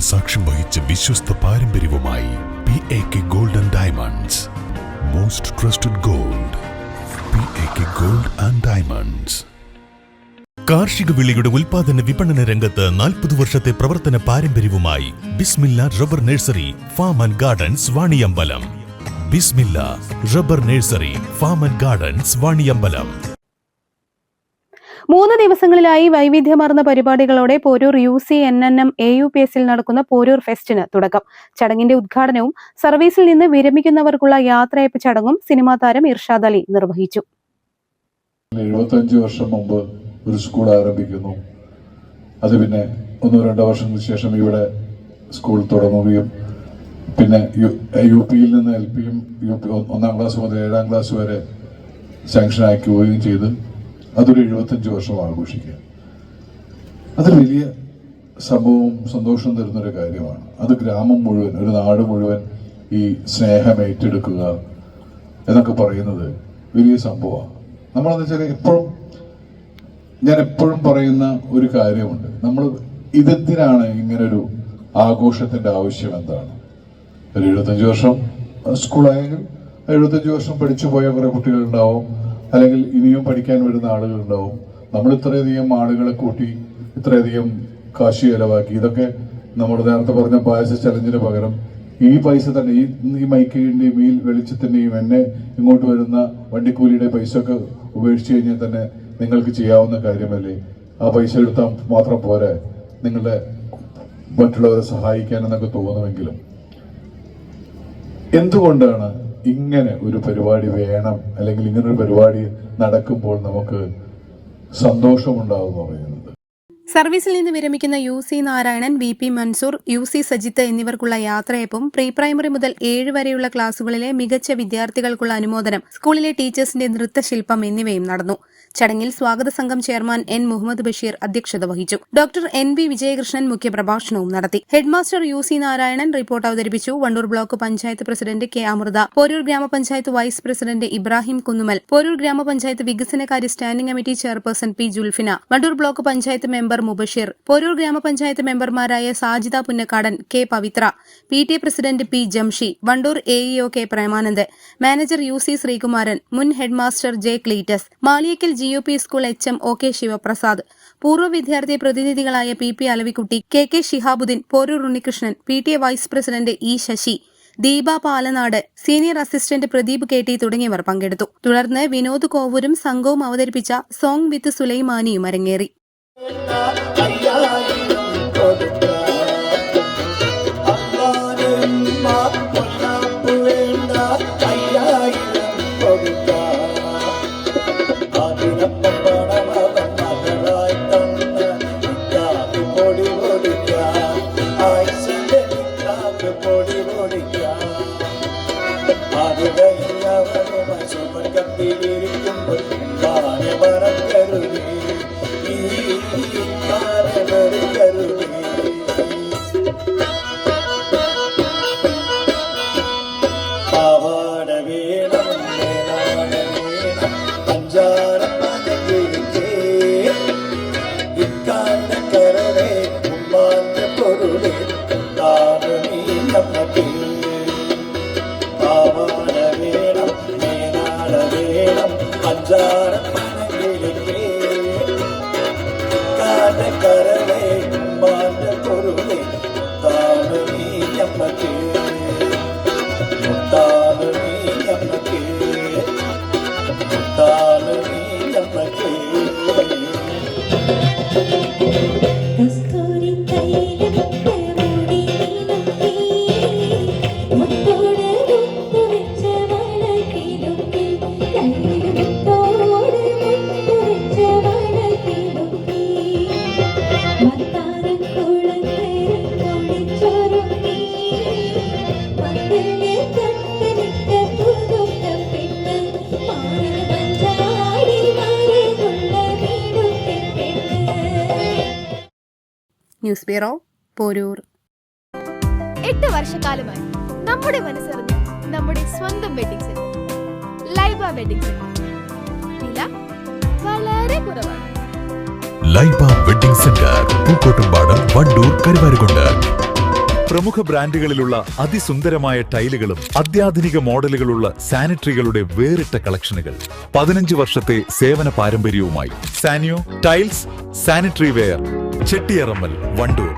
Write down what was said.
സാക്ഷ്യം വഹിച്ച വിശ്വസ്ത പാരമ്പര്യവുമായി PAK Gold and Diamonds. Most trusted gold. PAK Gold and Diamonds. കാർഷിക വിളയുടെ ഉൽപാദന വിപണന രംഗത്ത് 40 വർഷത്തെ പ്രവർത്തന പാരമ്പര്യവുമായി Bismilla rubber nursery farm and gardens Vaniyambalam. Bismilla rubber nursery farm and gardens Vaniyambalam. 3 ദിവസങ്ങളിലായി വൈവിധ്യമാർന്ന പരിപാടികളോടെ പോരൂർ UCNNM AUPSൽ നടക്കുന്ന പോരൂർ ഫെസ്റ്റിന് തുടക്കം. ചടങ്ങിന്റെ ഉദ്ഘാടനവും സർവീസിൽ നിന്ന് വിരമിക്കുന്നവർക്കുള്ള യാത്രയപ്പ് ചടങ്ങും സിനിമാ താരം ഇർഷാദ് അലി നിർവഹിച്ചു. 75 വർഷം മുമ്പ് ഒരു സ്കൂൾ ആരംഭിക്കുന്നു. അത് പിന്നെ 1-2 വർഷത്തിന് ശേഷം ഇവിടെ സ്കൂൾ തുടങ്ങുകയും പിന്നെ UPയിൽ നിന്ന് LPയും 1ാം ക്ലാസ് മുതൽ 7ാം ക്ലാസ് വരെ സാങ്ഷൻ ആക്കുകയും ചെയ്ത് അതൊരു 75 വർഷം ആഘോഷിക്കുക. അതൊരു വലിയ സംഭവവും സന്തോഷം തരുന്നൊരു കാര്യമാണ്. അത് ഗ്രാമം മുഴുവൻ, ഒരു നാട് മുഴുവൻ ഈ സ്നേഹം ഏറ്റെടുക്കുക എന്നൊക്കെ പറയുന്നത് വലിയ സംഭവമാണ്. നമ്മളെന്ന് വെച്ചാൽ ഞാൻ എപ്പോഴും പറയുന്ന ഒരു കാര്യമുണ്ട്. നമ്മൾ ഇതെന്തിനാണ് ഇങ്ങനൊരു ആഘോഷത്തിന്റെ ആവശ്യം എന്താണ്? ഒരു 75 വർഷം സ്കൂളായെങ്കിൽ 75 വർഷം പഠിച്ചു പോയ കുറെ കുട്ടികളുണ്ടാവും, അല്ലെങ്കിൽ ഇനിയും പഠിക്കാൻ വരുന്ന ആളുകളുണ്ടാവും. നമ്മൾ ഇത്രയധികം ആളുകളെ കൂട്ടി ഇത്രയധികം കാശ് ചെലവാക്കി. ഇതൊക്കെ നമ്മൾ നേരത്തെ പറഞ്ഞ പായസ ചലഞ്ചിന് പകരം ഈ പൈസ തന്നെ ഈ മൈക്കിന്റെയും ഈ വെളിച്ചത്തിന്റെയും എന്നെ ഇങ്ങോട്ട് വരുന്ന വണ്ടിക്കൂലിയുടെ പൈസ ഒക്കെ ഉപേക്ഷിച്ച് കഴിഞ്ഞാൽ തന്നെ നിങ്ങൾക്ക് ചെയ്യാവുന്ന കാര്യമല്ലേ? ആ പൈസ എടുത്താൽ മാത്രം പോരെ നിങ്ങളുടെ മറ്റുള്ളവരെ സഹായിക്കാൻ എന്നൊക്കെ തോന്നുമെങ്കിലും എന്തുകൊണ്ടാണ് ഇങ്ങനെ ഒരു പരിപാടി വേണം, അല്ലെങ്കിൽ ഇങ്ങനൊരു പരിപാടി നടക്കുമ്പോൾ നമുക്ക് സന്തോഷമുണ്ടാവും എന്ന് പറയുന്നത്? സർവീസിൽ നിന്ന് വിരമിക്കുന്ന UC Narayanan, VP Mansoor, UC Sajith എന്നിവർക്കുള്ള യാത്രയപ്പും പ്രീ പ്രൈമറി മുതൽ 7 വരെയുള്ള ക്ലാസുകളിലെ മികച്ച വിദ്യാർത്ഥികൾക്കുള്ള അനുമോദനം, സ്കൂളിലെ ടീച്ചേഴ്സിന്റെ നൃത്തശില്പം എന്നിവയും നടന്നു. ചടങ്ങിൽ സ്വാഗത സംഘം ചെയർമാൻ N മുഹമ്മദ് ബഷീർ അധ്യക്ഷത വഹിച്ചു. ഡോക്ടർ NB വിജയകൃഷ്ണൻ മുഖ്യപ്രഭാഷണവും നടത്തി. ഹെഡ്മാസ്റ്റർ UC നാരായണൻ റിപ്പോർട്ട് അവതരിപ്പിച്ചു. Wandoor block panchayat president K Amrutha, Poroor ഗ്രാമപഞ്ചായത്ത് വൈസ് പ്രസിഡന്റ് ഇബ്രാഹിം കുന്നുമൽ, പോരൂർ ഗ്രാമപഞ്ചായത്ത് വികസനകാര്യ standing committee chairperson P Julfina, Wandoor block panchayat member Mubashir, Poroor ഗ്രാമപഞ്ചായത്ത് മെമ്പർമാരായ Sajida Punnakkadan, K Pavithra, PTA president P Jamshi, Wandoor AEO K Premanand, manager UC Sreekumaran, മുൻ headmaster J Cletus, Maliyakkal GUP school HM OK Sivaprasad, പൂർവ്വ വിദ്യാർത്ഥി പ്രതിനിധികളായ PP Alavikutty, KK Shihabuddin, Poroor Unnikrishnan, PTA vice president E Sasi, Deepa Palanad, senior assistant Pradeep KT തുടങ്ങിയവർ പങ്കെടുത്തു. തുടർന്ന് വിനോദ് കോവൂരും സംഘവും അവതരിപ്പിച്ച സോങ് വിത്ത് സുലൈമാനിയും അരങ്ങേറി. News bureau, Poroor. 8 വർഷക്കാലമായി നമ്മുടെ മനസ്സറിഞ്ഞ നമ്മുടെ സ്വന്തം wedding centre Laiba wedding centre. വില വളരെ കുറവാണ്. Laiba wedding centre, Pookkottumpadam, Wandoor, Karuvarakundu. പ്രമുഖ ബ്രാൻഡുകളിലുള്ള അതിസുന്ദരമായ ടൈലുകളും അത്യാധുനിക മോഡലുകളുള്ള സാനിറ്ററികളുടെ വേറിട്ട കളക്ഷനുകൾ. 15 വർഷത്തെ സേവന പാരമ്പര്യവുമായി Saniyo tiles, sanitary ware, Chettiyarammal, Wandoor.